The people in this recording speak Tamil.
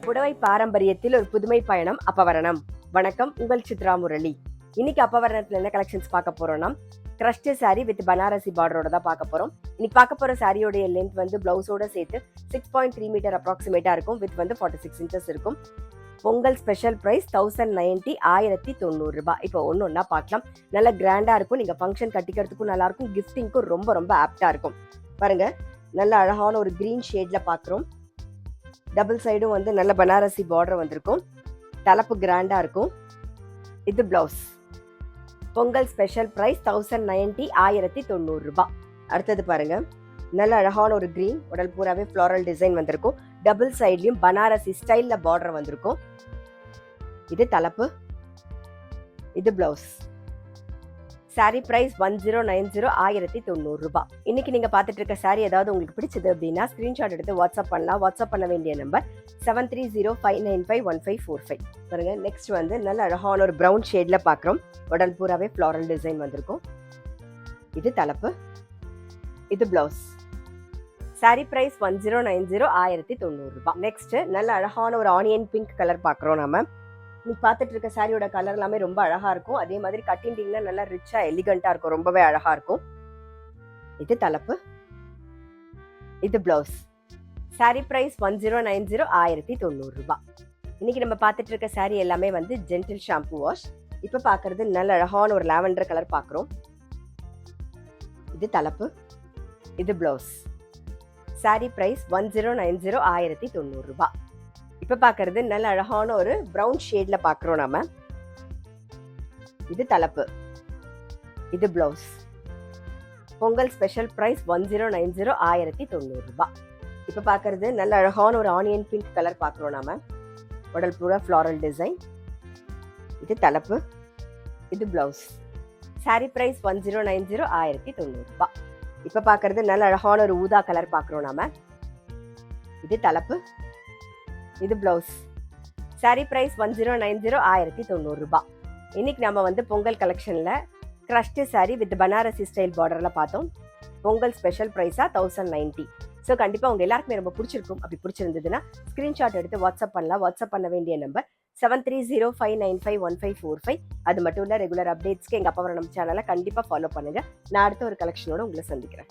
புடவை பாரம்பரியத்தில் ஒரு புதுமை பயணம் அப்பவரணம். வணக்கம், உங்கள் சித்ரா முரளி. இன்னைக்கு அப்பவரணத்துல என்ன கலெக்ஷன்ஸ் பார்க்க போறோம்னா, கிரஷ்ட் சாரி வித் பனாரசி பார்டரோட தான் பார்க்க போறோம். இன்னைக்கு பார்க்க போற சாரியோடைய லென்த் வந்து பிளவுஸோட சேர்த்து 6.3 மீட்டர் அப்ராக்சிமேட்டா இருக்கும். வித் வந்து 46 இன்ச்சஸ் இருக்கும். பொங்கல் ஸ்பெஷல் பிரைஸ் 1090 1090 ரூபாய். இப்போ ஒன்னொன்னா பார்க்கலாம். நல்ல கிராண்டா இருக்கும். நீங்க ஃபங்க்ஷன் கட்டிக்கிறதுக்கும் நல்லா இருக்கும், கிஃப்டிங்க்கும் ரொம்ப ரொம்ப ஆப்டா இருக்கும். பாருங்க, நல்ல அழகான ஒரு கிரீன் ஷேட்ல பாக்குறோம். டபுள் சைடும் வந்து நல்ல பனாரசி பார்டர் வந்திருக்கும். தலைப்பு கிராண்டா இருக்கும். இது பிளவுஸ். பொங்கல் ஸ்பெஷல் பிரைஸ் 1090 1090 ரூபாய். அடுத்தது பாருங்க, நல்ல அழகான ஒரு கிரீன், உடல் பூராவே ஃப்ளோரல் டிசைன் வந்திருக்கும். டபுள் சைட்லயும் பனாரசி ஸ்டைல்ல பார்டர் வந்திருக்கும். இது தலைப்பு, இது பிளவுஸ். சாரி பிரைஸ் 1090 1090 ரூபாய். இன்னைக்கு நீங்க பார்த்துட்டு இருக்க சாரி ஏதாவது உங்களுக்கு பிடிச்சது அப்படின்னா ஸ்கிரீன்ஷாட் எடுத்து வாட்ஸ்அப் பண்ணலாம். வாட்ஸ்அப் பண்ண வேண்டிய நம்பர் 7305951545. பாருங்க, நெக்ஸ்ட் வந்து நல்ல அழகான ஒரு பிரவுன் ஷேட்ல பாக்குறோம். உடல் பூராவே ஃப்ளோரல் டிசைன் வந்திருக்கும். இது தலைப்பு, இது பிளவுஸ். சாரி பிரைஸ் 1090 1090 ரூபாய். நெக்ஸ்ட் நல்ல அழகான ஒரு ஆனியன் பிங்க் கலர் பாக்குறோம். நாம நீ பார்த்துட்டு இருக்க சாரியோட கலர் எல்லாமே ரொம்ப அழகா இருக்கும். அதே மாதிரி கட்டிங்னா நல்லா ரிச்சா எலிகண்டா இருக்கும், ரொம்பவே அழகா இருக்கும். இது தலைப்பு, இது பிளவுஸ். சாரி பிரைஸ் 1090 1090 ரூபாய். இன்னைக்கு நம்ம பார்த்துட்டு இருக்க சாரி எல்லாமே வந்து ஜென்டில் ஷாம்பு வாஷ். இப்ப பாக்குறது நல்ல அழகான ஒரு லாவெண்டர் கலர் பாக்குறோம். இது தலைப்பு, இது பிளவுஸ். சாரி பிரைஸ் 1090 1090 ரூபாய். இப்ப பாக்குறது நல்ல அழகான ஒரு பிரவுன் ஷேட்ல பாக்குறோம் நாம. இது தலைப்பு, இது பிளவுஸ். பொங்கல் ஸ்பெஷல் பிரைஸ் 1090 1090 ரூபாய். இப்ப பாக்குறது நல்ல அழகான ஒரு ஆனியன் பிங்க் கலர் பாக்குறோம் நாம. உடல் பூரா ஃப்ளோரல் டிசைன். இது தலைப்பு, இது பிளவுஸ். சாரி பிரைஸ் 1090 1090 ரூபாய். இப்ப பாக்குறது நல்ல அழகான ஒரு ஊதா கலர் பாக்குறோம் நாம. இது தலைப்பு, இது பிளவுஸ். சாரி பிரைஸ் 1090 1090 ரூபாய். இன்னைக்கு நம்ம வந்து பொங்கல் கலெக்ஷன்ல crushed sari with Banarasi style பார்டர்ல பார்த்தோம். பொங்கல் ஸ்பெஷல் பிரைஸா 1090. ஸோ கண்டிப்பா உங்க எல்லாருக்குமே ரொம்ப பிடிச்சிருக்கும். அப்படி பிடிச்சிருந்ததுன்னா ஸ்கிரீன்ஷாட் எடுத்து வாட்ஸ்அப் பண்ணலாம். வாட்ஸ்அப் பண்ண வேண்டிய நம்பர் 7305951545. அது மட்டும் இல்ல, ரெகுலர் அப்டேட்ஸ்க்கு எங்க அப்பவரணம் சேனலை கண்டிப்பா ஃபாலோ பண்ணுங்க. நான் அடுத்த ஒரு கலெக்ஷனோட உங்களை சந்திக்கிறேன்.